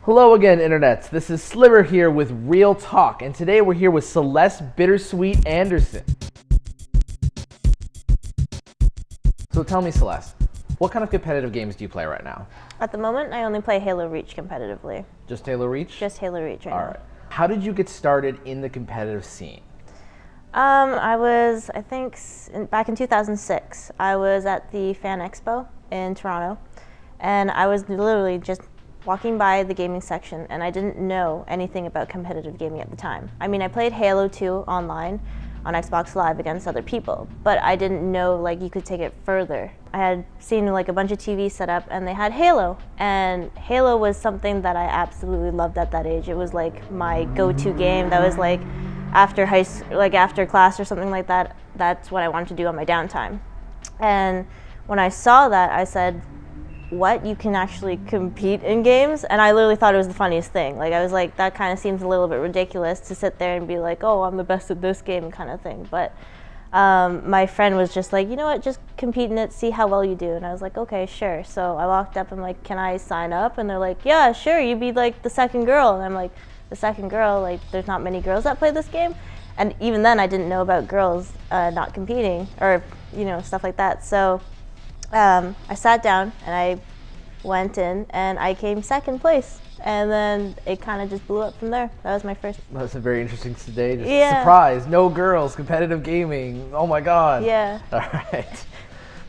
Hello again, internets. This is Sliver here with Realtalk, and today we're here with Celeste BiiTTERSWEET Anderson. So tell me, Celeste, what kind of competitive games do you play right now? At the moment, I only play Halo Reach competitively. Just Halo Reach? Just Halo Reach right now. All right. How did you get started in the competitive scene? I was, back in 2006, I was at the Fan Expo in Toronto, and I was literally just walking by the gaming section, and I didn't know anything about competitive gaming at the time. I mean, I played Halo 2 online on Xbox Live against other people, but I didn't know like you could take it further. I had seen like a bunch of TVs set up, and they had Halo, and Halo was something that I absolutely loved at that age. It was like my go-to game. That was like after after class or something like that. That's what I wanted to do on my downtime. And when I saw that, I said, what, you can actually compete in games? And I literally thought it was the funniest thing. Like, I was like, that kind of seems a little bit ridiculous to sit there and be like, oh, I'm the best at this game kind of thing. But my friend was just like, you know what, just compete in it, see how well you do. And I was like, okay, sure. So I walked up and like, can I sign up? And they're like, yeah, sure, you'd be like the second girl. And I'm like, the second girl? Like, there's not many girls that play this game? And even then I didn't know about girls not competing or, you know, stuff like that. So I sat down and I went in and I came second place, and then it kind of just blew up from there. That was my first. That's a very interesting today. Just surprise, no girls, competitive gaming. Oh my God. Yeah. All right.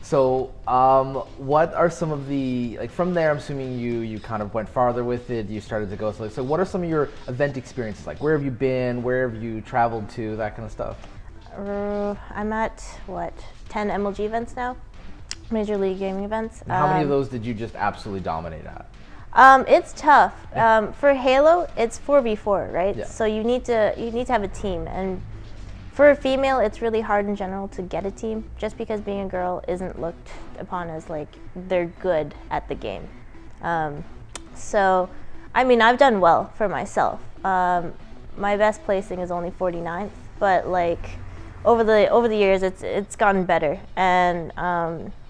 So what are some of the, like from there, I'm assuming you kind of went farther with it, you started to go, so what are some of your event experiences like? Where have you been, where have you traveled to, that kind of stuff? I'm at, what, 10 MLG events now? Major League Gaming events. And how many of those did you just absolutely dominate at? It's tough. For Halo, it's 4v4, right? Yeah. So you need to have a team, and for a female, it's really hard in general to get a team, just because being a girl isn't looked upon as like they're good at the game. So, I mean, I've done well for myself. My best placing is only 49th, but like over the years, it's gotten better, and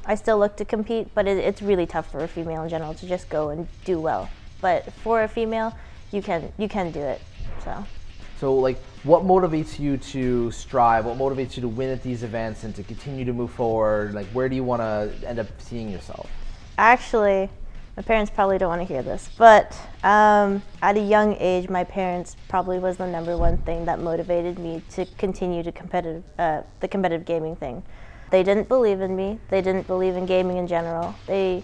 I still look to compete, but it's really tough for a female in general to just go and do well. But for a female, you can do it. So like, what motivates you to strive? What motivates you to win at these events and to continue to move forward? Like, where do you want to end up seeing yourself? Actually, my parents probably don't want to hear this, but at a young age, my parents probably was the #1 thing that motivated me to continue to the competitive gaming thing. They didn't believe in me. They didn't believe in gaming in general. They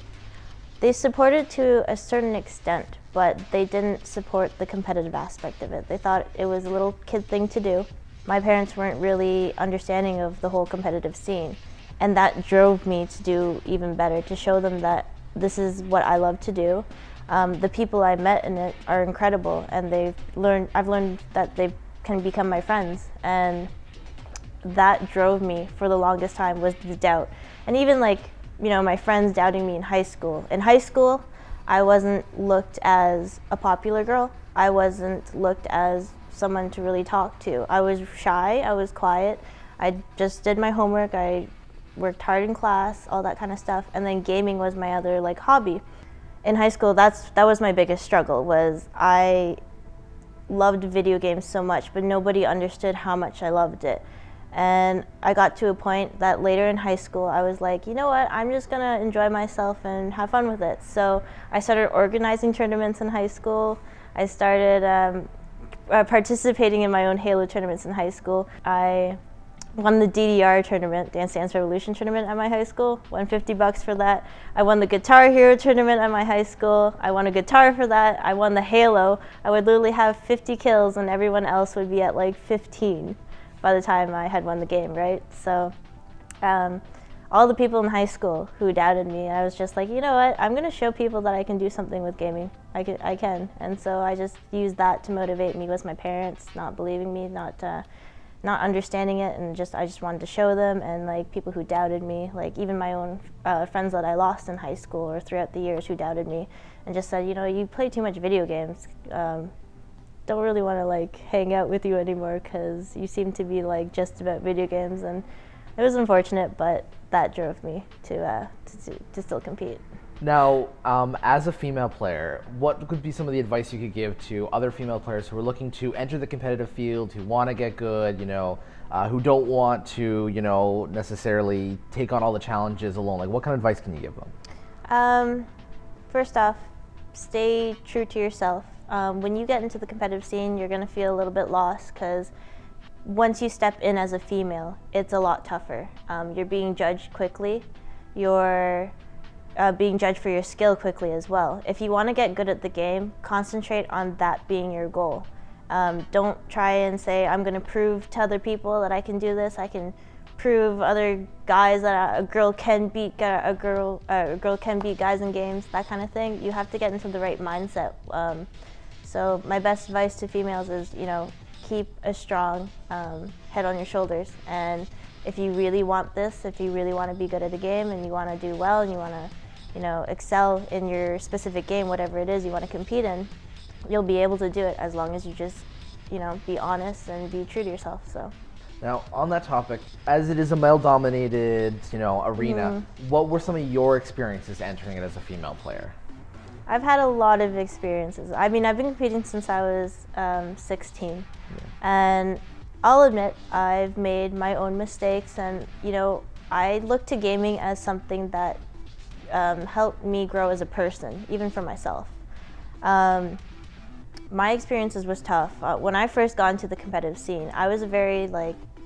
supported to a certain extent, but they didn't support the competitive aspect of it. They thought it was a little kid thing to do. My parents weren't really understanding of the whole competitive scene, and that drove me to do even better, to show them that this is what I love to do. The people I met in it are incredible, and I've learned that they can become my friends, and that drove me for the longest time, was the doubt. And even like, you know, my friends doubting me in high school. In high school, I wasn't looked as a popular girl. I wasn't looked as someone to really talk to. I was shy, I was quiet. I just did my homework, I worked hard in class, all that kind of stuff. And then gaming was my other like hobby. In high school, that was my biggest struggle, was I loved video games so much, but nobody understood how much I loved it. And I got to a point that later in high school, I was like, you know what, I'm just gonna enjoy myself and have fun with it. So I started organizing tournaments in high school. I started participating in my own Halo tournaments in high school. I won the DDR tournament, Dance Dance Revolution tournament at my high school, won $50 for that. I won the Guitar Hero tournament at my high school. I won a guitar for that. I won the Halo. I would literally have 50 kills and everyone else would be at like 15. By the time I had won the game, right? So all the people in high school who doubted me, I was just like, you know what, I'm gonna show people that I can do something with gaming. I can. And so I just used that to motivate me, was my parents not believing me, not understanding it, and I just wanted to show them, and like people who doubted me, like even my own friends that I lost in high school or throughout the years who doubted me, and just said, you know, you play too much video games. Don't really want to like hang out with you anymore because you seem to be like just about video games. And it was unfortunate, but that drove me to still compete. Now, as a female player, what could be some of the advice you could give to other female players who are looking to enter the competitive field, who want to get good, who don't want to, necessarily take on all the challenges alone? Like, what kind of advice can you give them? First off, stay true to yourself. When you get into the competitive scene, you're going to feel a little bit lost because once you step in as a female, it's a lot tougher. You're being judged quickly. You're being judged for your skill quickly as well. If you want to get good at the game, concentrate on that being your goal. Don't try and say, I'm going to prove to other people that I can do this. I can prove other guys that a girl can beat a girl can beat guys in games, that kind of thing. You have to get into the right mindset. So my best advice to females is, keep a strong head on your shoulders. And if you really want this, if you really want to be good at a game and you want to do well and you want to, excel in your specific game, whatever it is you want to compete in, you'll be able to do it as long as you just, be honest and be true to yourself. So. Now, on that topic, as it is a male-dominated, arena, what were some of your experiences entering it as a female player? I've had a lot of experiences. I mean, I've been competing since I was 16, and I'll admit I've made my own mistakes, and I look to gaming as something that helped me grow as a person, even for myself. My experiences was tough. When I first got into the competitive scene, I was a very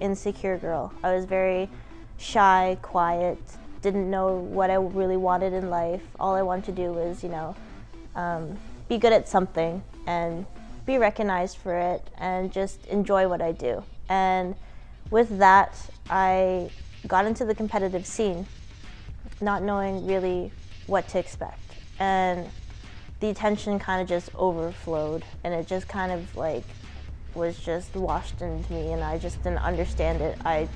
insecure girl. I was very shy, quiet, didn't know what I really wanted in life. All I wanted to do was, be good at something and be recognized for it and just enjoy what I do. And with that, I got into the competitive scene, not knowing really what to expect. And the attention kind of just overflowed, and it just kind of was just washed into me, and I just didn't understand it. I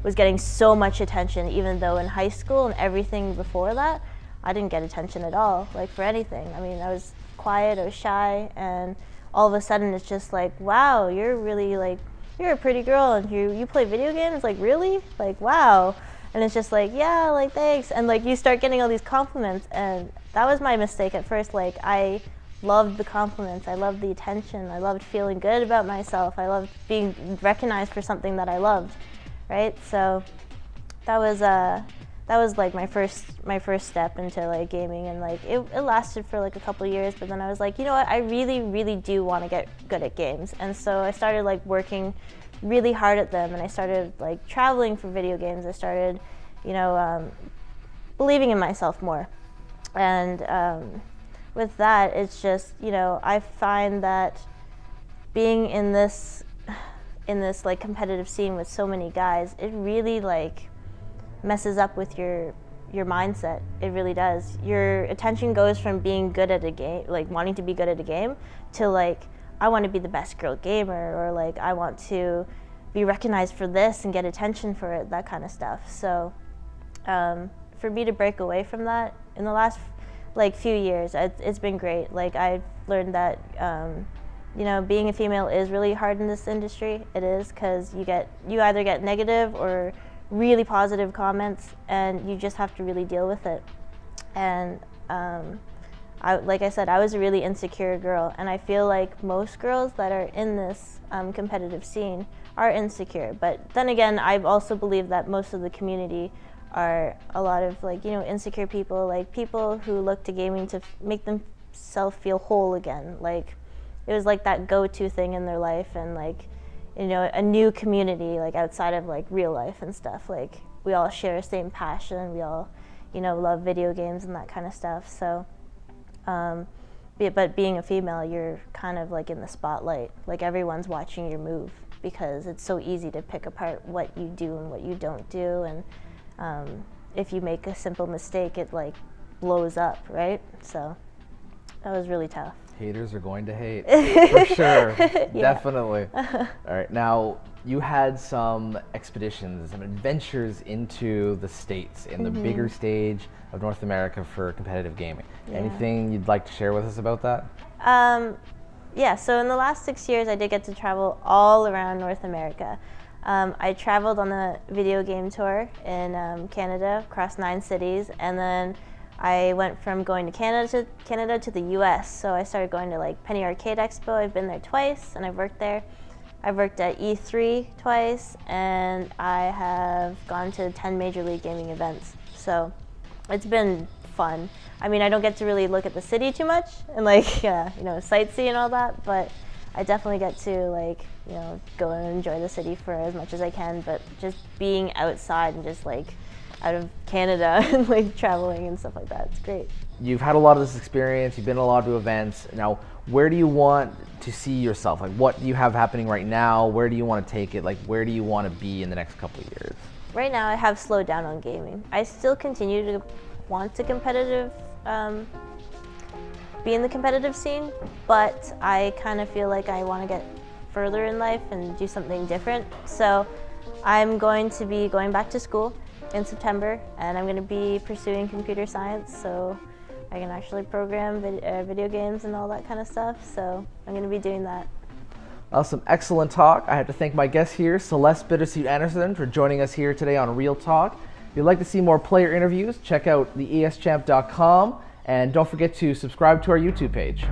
was getting so much attention, even though in high school and everything before that, I didn't get attention at all, for anything. I mean, I was quiet, I was shy, and all of a sudden it's just wow, you're really you're a pretty girl and you play video games, really? Wow. And it's just yeah, thanks. And you start getting all these compliments, and that was my mistake at first. I loved the compliments, I loved the attention, I loved feeling good about myself, I loved being recognized for something that I loved, right? So that was my first step into gaming, and it lasted for a couple of years, but then I was you know what, I really do want to get good at games. And so I started working really hard at them, and I started traveling for video games. I started believing in myself more, and with that, it's just I find that being in this competitive scene with so many guys, it really messes up with your mindset. It really does. Your attention goes from being good at a game, wanting to be good at a game, to I want to be the best girl gamer, or I want to be recognized for this and get attention for it, that kind of stuff. So for me to break away from that in the last few years, it's been great. I've learned that being a female is really hard in this industry. It is, because you either get negative or really positive comments, and you just have to really deal with it. And like I said, I was a really insecure girl, and I feel most girls that are in this competitive scene are insecure. But then again, I also believe that most of the community are a lot of insecure people, people who look to gaming to make themselves feel whole again. It was that go-to thing in their life, and a new community outside of real life and stuff. We all share the same passion, we all love video games and that kind of stuff. So but being a female, you're kind of in the spotlight. Everyone's watching your move, because it's so easy to pick apart what you do and what you don't do. And if you make a simple mistake, it blows up, right? So that was really tough. Haters are going to hate, for sure. Definitely. All right, now you had some expeditions, some adventures into the States, in the bigger stage of North America for competitive gaming. Yeah. Anything you'd like to share with us about that? Yeah, so in the last 6 years, I did get to travel all around North America. I traveled on a video game tour in Canada, across 9 cities, and then I went from going to Canada to the US. So I started going to like Penny Arcade Expo. I've been there twice and I've worked there. I've worked at E3 twice, and I have gone to 10 Major League Gaming events. So it's been fun. I mean, I don't get to really look at the city too much and like, you know, sightsee and all that, but I definitely get to like, you know, go and enjoy the city for as much as I can, but just being outside and just like out of Canada and like traveling and stuff like that, it's great. You've had a lot of this experience, you've been to a lot of events. Now, where do you want to see yourself? Like, what do you have happening right now? Where do you want to take it? Like, where do you want to be in the next couple of years? Right now, I have slowed down on gaming. I still continue to want to be in the competitive scene, but I kind of feel like I want to get further in life and do something different. So I'm going to be going back to school in September, and I'm going to be pursuing computer science, so I can actually program video games and all that kind of stuff. So I'm going to be doing that. Awesome, excellent talk. I have to thank my guest here, Celeste Anderson, for joining us here today on Realtalk. If you'd like to see more player interviews, check out the ESChamp.com, and don't forget to subscribe to our YouTube page.